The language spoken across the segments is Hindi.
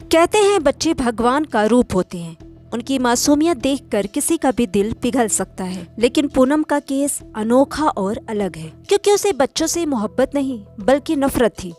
कहते हैं बच्चे भगवान का रूप होते हैं। उनकी मासूमियत देखकर किसी का भी दिल पिघल सकता है, लेकिन पूनम का केस अनोखा और अलग है, क्योंकि उसे बच्चों से मोहब्बत नहीं बल्कि नफरत थी,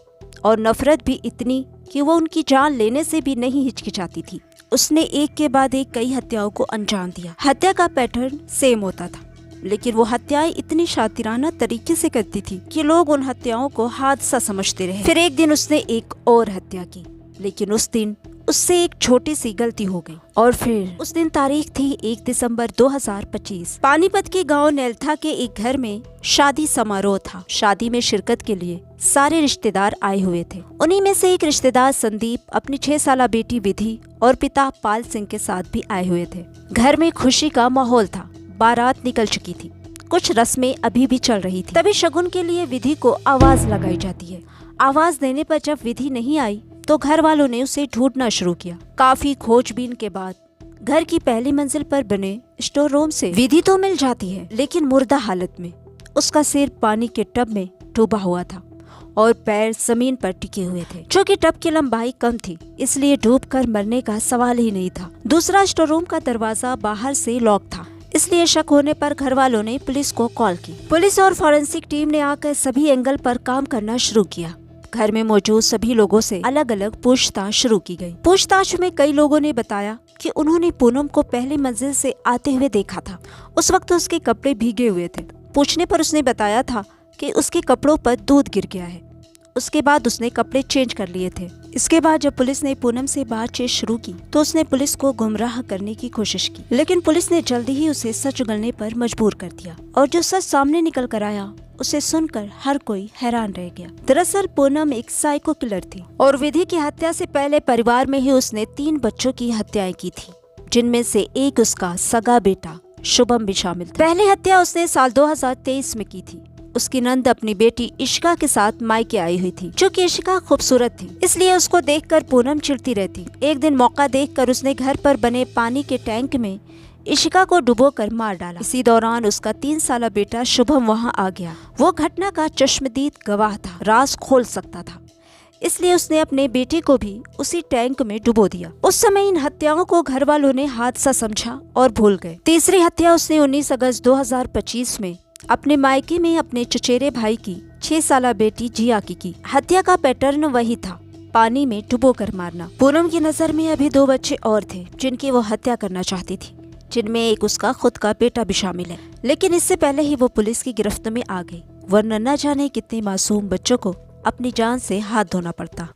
और नफरत भी इतनी कि वो उनकी जान लेने से भी नहीं हिचकिचाती थी। उसने एक के बाद एक कई हत्याओं को अंजाम दिया। हत्या का पैटर्न सेम होता था, लेकिन वो हत्याएं इतनी शातिराना तरीके से करती थी कि लोग उन हत्याओं को हादसा समझते रहे। फिर एक दिन उसने एक और हत्या की, लेकिन उस दिन उससे एक छोटी सी गलती हो गई। और फिर उस दिन तारीख थी 1 दिसंबर 2025। पानीपत के गांव नेल्था के एक घर में शादी समारोह था। शादी में शिरकत के लिए सारे रिश्तेदार आए हुए थे। उन्हीं में से एक रिश्तेदार संदीप अपनी 6 साला बेटी विधि और पिता पाल सिंह के साथ भी आए हुए थे। घर में खुशी का माहौल था। बारात निकल चुकी थी, कुछ रस्में अभी भी चल रही थी। तभी शगुन के लिए विधि को आवाज लगाई जाती है। आवाज देने पर जब विधि नहीं आई तो घर वालों ने उसे ढूंढना शुरू किया। काफी खोजबीन के बाद घर की पहली मंजिल पर बने स्टोर रूम से विधि तो मिल जाती है, लेकिन मुर्दा हालत में। उसका सिर पानी के टब में डूबा हुआ था और पैर जमीन पर टिके हुए थे। चूँकि टब की लंबाई कम थी, इसलिए डूबकर मरने का सवाल ही नहीं था। दूसरा स्टोर रूम का दरवाजा बाहर से लॉक था, इसलिए शक होने पर घर वालों ने पुलिस को कॉल की। पुलिस और फॉरेंसिक टीम ने आकर सभी एंगल पर काम करना शुरू किया। घर में मौजूद सभी लोगों से अलग अलग पूछताछ शुरू की गई। पूछताछ में कई लोगों ने बताया कि उन्होंने पूनम को पहली मंजिल से आते हुए देखा था। उस वक्त उसके कपड़े भीगे हुए थे। पूछने पर उसने बताया था कि उसके कपड़ों पर दूध गिर गया है। उसके बाद उसने कपड़े चेंज कर लिए थे। इसके बाद जब पुलिस ने पूनम से बातचीत शुरू की तो उसने पुलिस को गुमराह करने की कोशिश की, लेकिन पुलिस ने जल्दी ही उसे सच उगलने पर मजबूर कर दिया। और जो सच सामने निकल कर आया उसे सुनकर हर कोई हैरान रह गया। दरअसल पूनम एक साइको किलर थी और विधि की हत्या से पहले परिवार में ही उसने 3 बच्चों की हत्याएं की थी, जिनमें से एक उसका सगा बेटा शुभम भी शामिल था। पहली हत्या उसने साल 2023 में की थी। उसकी नंद अपनी बेटी इशिका के साथ मायके आई हुई थी। चूँकि इशिका खूबसूरत थी, इसलिए उसको देखकर पूनम चिढ़ती रहती। एक दिन मौका देखकर उसने घर पर बने पानी के टैंक में इशिका को डुबोकर मार डाला। इसी दौरान उसका 3 साला बेटा शुभम वहां आ गया। वो घटना का चश्मदीद गवाह था, राज खोल सकता था, इसलिए उसने अपने बेटे को भी उसी टैंक में डुबो दिया। उस समय इन हत्याओं को घर वालों ने हादसा समझा और भूल गए। तीसरी हत्या उसने 19 अगस्त 2025 में अपने मायके में अपने चचेरे भाई की 6 साला बेटी जिया की। हत्या का पैटर्न वही था, पानी में डुबोकर मारना। पूनम की नजर में अभी 2 बच्चे और थे जिनकी वो हत्या करना चाहती थी, जिनमें एक उसका खुद का बेटा भी शामिल है। लेकिन इससे पहले ही वो पुलिस की गिरफ्त में आ गई, वरना न जाने कितने मासूम बच्चों को अपनी जान से हाथ धोना पड़ता।